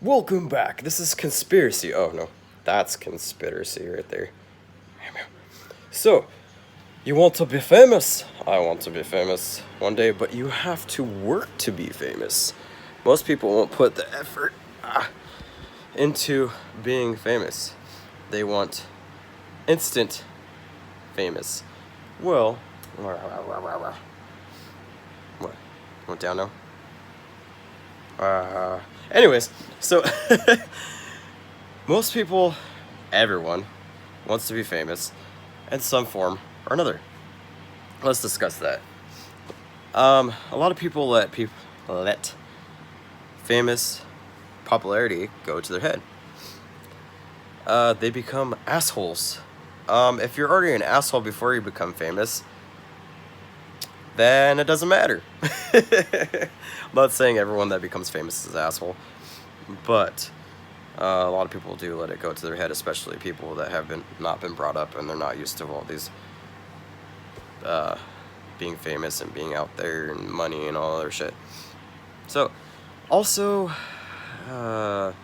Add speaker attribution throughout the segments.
Speaker 1: Welcome back. This is conspiracy. Oh no, that's conspiracy right there. So, you want to be famous? I want to be famous one day, but you have to work to be famous. Most people won't put the effort into being famous. They want instant famous. Well, what? Went down now? Anyways, so most people, everyone, wants to be famous in some form or another. Let's discuss that. A lot of people let famous popularity go to their head. They become assholes. If you're already an asshole before you become famous, then it doesn't matter. I'm not saying everyone that becomes famous is an asshole, but a lot of people do let it go to their head, especially people that have not been brought up and they're not used to all these being famous and being out there and money and all other shit. So, also, I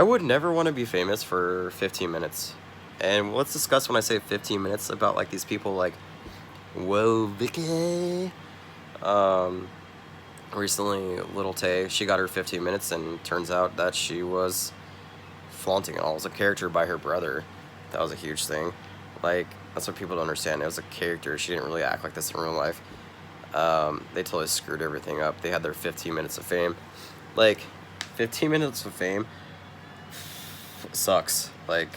Speaker 1: would never want to be famous for 15 minutes. And let's discuss when I say 15 minutes about like these people like, whoa, Vicky. Recently, Little Tay, she got her 15 minutes and turns out that she was flaunting it all. It was a character by her brother. That was a huge thing. Like, that's what people don't understand. It was a character. She didn't really act like this in real life. They totally screwed everything up. They had their 15 minutes of fame. Like, 15 minutes of fame sucks. Like,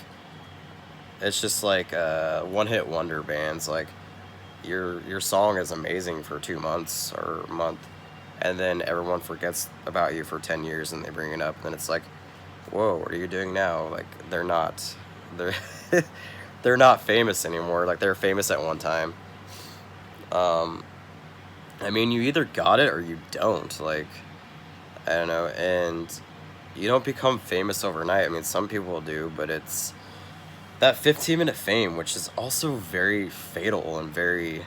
Speaker 1: it's just like one-hit wonder bands. Like, your song is amazing for 2 months or a month, and then everyone forgets about you for 10 years and they bring it up, and it's like, whoa, what are you doing now? Like, they're they're not famous anymore. Like, they're famous at one time. I mean, you either got it or you don't. Like, I don't know. And you don't become famous overnight. I mean, some people do, but it's that 15-minute fame, which is also very fatal and very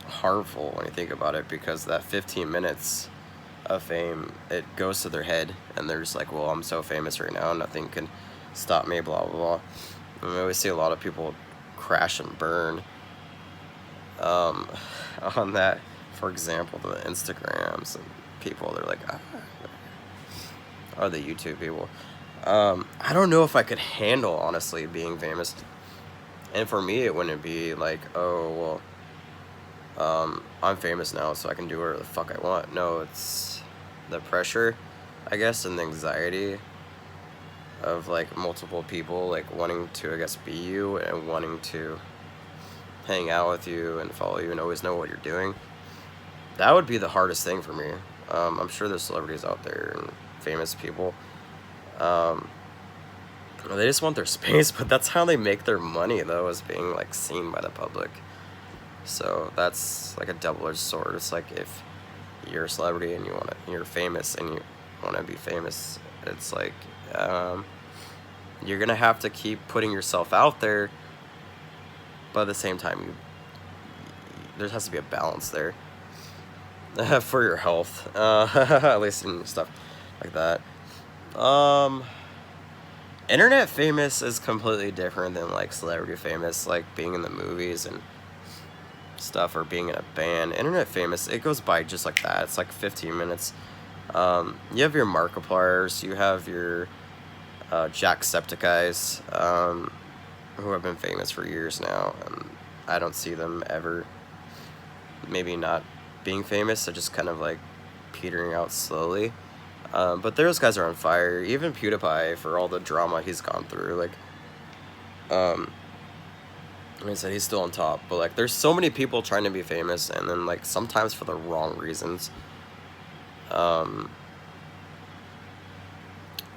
Speaker 1: harmful when you think about it, because that 15 minutes of fame, it goes to their head and they're just like, well, I'm so famous right now, nothing can stop me, blah blah blah. And we always see a lot of people crash and burn on that. For example, the Instagrams and people, they're like, or the YouTube people. I don't know if I could handle, honestly, being famous. And for me, it wouldn't be like, oh, well, I'm famous now, so I can do whatever the fuck I want. No, it's the pressure, I guess, and the anxiety of, like, multiple people, like, wanting to, I guess, be you and wanting to hang out with you and follow you and always know what you're doing. That would be the hardest thing for me. I'm sure there's celebrities out there and famous people. They just want their space, but that's how they make their money, though, is being, like, seen by the public. So that's like a double-edged sword. It's like, if you're a celebrity and you're famous and you want to be famous, it's like, you're gonna have to keep putting yourself out there, but at the same time, there has to be a balance there for your health, at least in stuff like that. Internet famous is completely different than like celebrity famous, like being in the movies and stuff or being in a band. Internet famous, it goes by just like that. It's like 15 minutes. You have your Markipliers, you have your Jacksepticeye's, who have been famous for years now, and I don't see them ever maybe not being famous. They're just kind of like petering out slowly. But those guys are on fire. Even PewDiePie, for all the drama he's gone through, like, like I said, he's still on top. But like, there's so many people trying to be famous, and then like sometimes for the wrong reasons.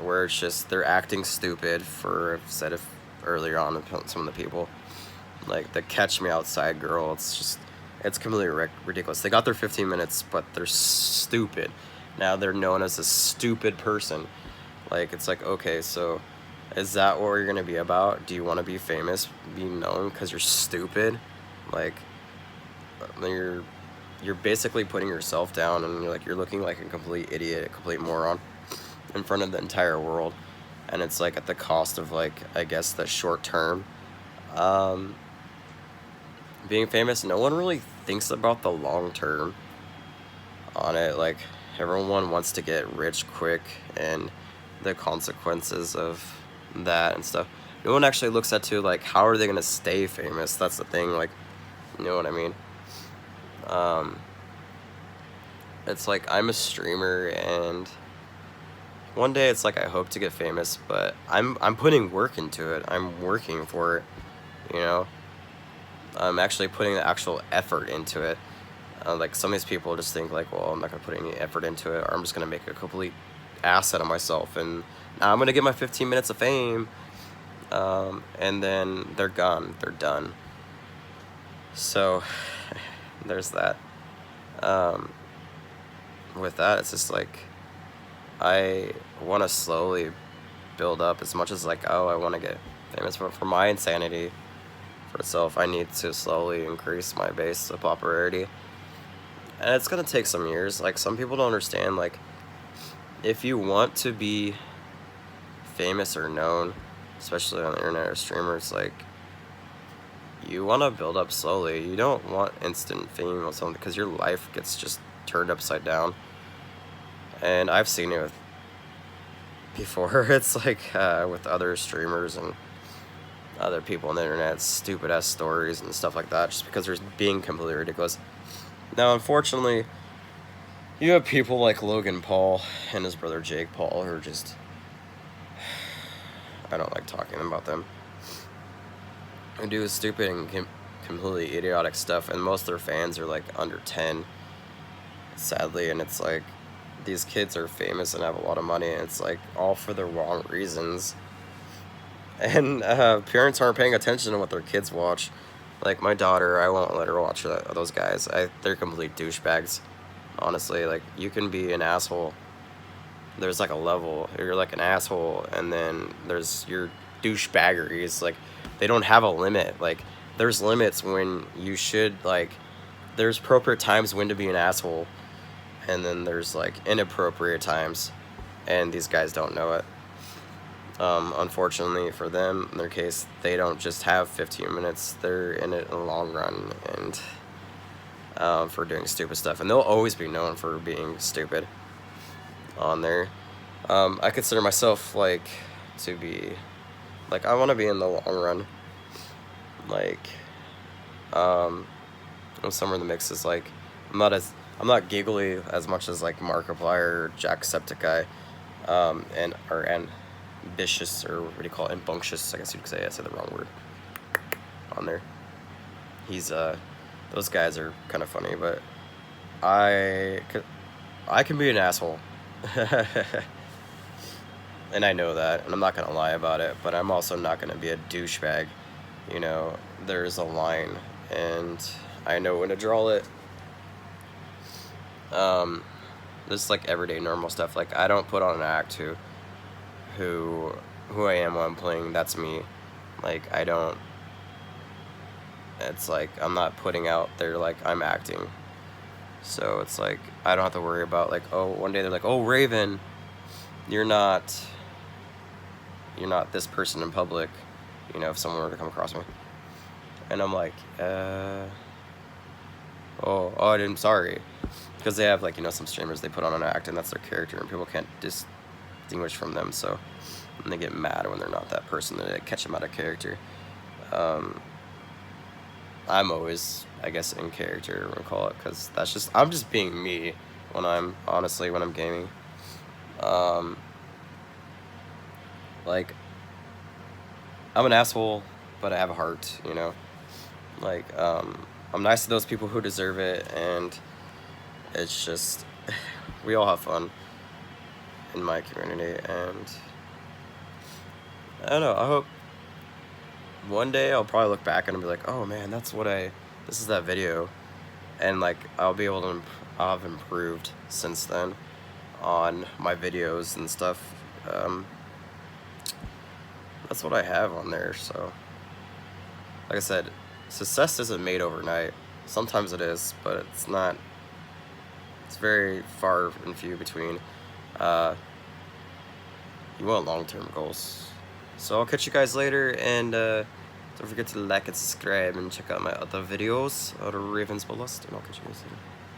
Speaker 1: Where it's just they're acting stupid. I've said it earlier on with some of the people, like the Catch Me Outside girl. It's completely ridiculous. They got their 15 minutes, but they're stupid. Now they're known as a stupid person. Like, it's like, okay, so is that what you're gonna be about? Do you want to be famous, be known because you're stupid? Like, you're you're basically putting yourself down, and you're looking like a complete idiot, a complete moron in front of the entire world. And it's like at the cost of, like, I guess, the short term. Um, Being famous, no one really thinks about the long term on it. Like, everyone wants to get rich quick and the consequences of that and stuff. No one actually looks at to, like, how are they gonna stay famous? That's the thing. Like, you know what I mean? It's like, I'm a streamer, and one day it's like I hope to get famous, but I'm putting work into it. I'm working for it, you know. I'm actually putting the actual effort into it. Like, some of these people just think like, well, I'm not gonna put any effort into it, or I'm just gonna make a complete ass out of myself, and now I'm gonna get my 15 minutes of fame, and then they're gone, they're done. So there's that. With that, it's just like, I want to slowly build up as much as, like, oh, I want to get famous, but for my insanity for itself, I need to slowly increase my base of popularity. And it's gonna take some years. Like, some people don't understand, like, if you want to be famous or known, especially on the internet or streamers, like, you want to build up slowly. You don't want instant fame or something, because your life gets just turned upside down. And I've seen it before. It's like, with other streamers and other people on the internet, stupid ass stories and stuff like that, just because they're being completely ridiculous. Now, unfortunately, you have people like Logan Paul and his brother Jake Paul, who are just, I don't like talking about them, who do stupid and completely idiotic stuff, and most of their fans are like under 10, sadly. And it's like, these kids are famous and have a lot of money, and it's like all for the wrong reasons. And parents aren't paying attention to what their kids watch. Like, my daughter, I won't let her watch those guys. They're complete douchebags, honestly. Like, you can be an asshole. There's like a level. You're like an asshole, and then there's your douchebaggeries. Like, they don't have a limit. Like, there's limits when you should, like, there's appropriate times when to be an asshole, and then there's, like, inappropriate times, and these guys don't know it. Unfortunately for them, in their case, they don't just have 15 minutes. They're in it in the long run, and for doing stupid stuff. And they'll always be known for being stupid on there. I consider myself, like, to be, like, I want to be in the long run. Like, somewhere in the mix is, like, I'm not giggly as much as, like, Markiplier or Jacksepticeye, and ambitious, or what do you call it, imbunctious, I guess you could say. I said the wrong word on there. He's, those guys are kind of funny, but I can be an asshole. And I know that, and I'm not gonna lie about it, but I'm also not gonna be a douchebag. You know, there's a line, and I know when to draw it. Just like everyday normal stuff. Like, I don't put on an act who I am when I'm playing. That's me. Like, I don't, it's like, I'm not putting out there like I'm acting. So it's like, I don't have to worry about, like, oh, one day they're like, oh, Raven, you're not this person in public, you know, if someone were to come across me. And I'm like, I'm sorry. Because they have, like, you know, some streamers, they put on an act, and that's their character, and people can't distinguish from them, so, and they get mad when they're not that person, they catch them out of character. I'm always, I guess, in character, we'll call it, because that's just, I'm just being me when I'm gaming. Like, I'm an asshole, but I have a heart, you know? Like, I'm nice to those people who deserve it, and it's just, we all have fun in my community, and I don't know, I hope one day I'll probably look back and be like, oh man, this is that video, and, like, I'll have improved since then on my videos and stuff. That's what I have on there. So, like I said, success isn't made overnight. Sometimes it is, but it's not It's very far and few between. You want long-term goals. So I'll catch you guys later, and don't forget to like and subscribe and check out my other videos, other Ravens Ballast, and I'll catch you guys later.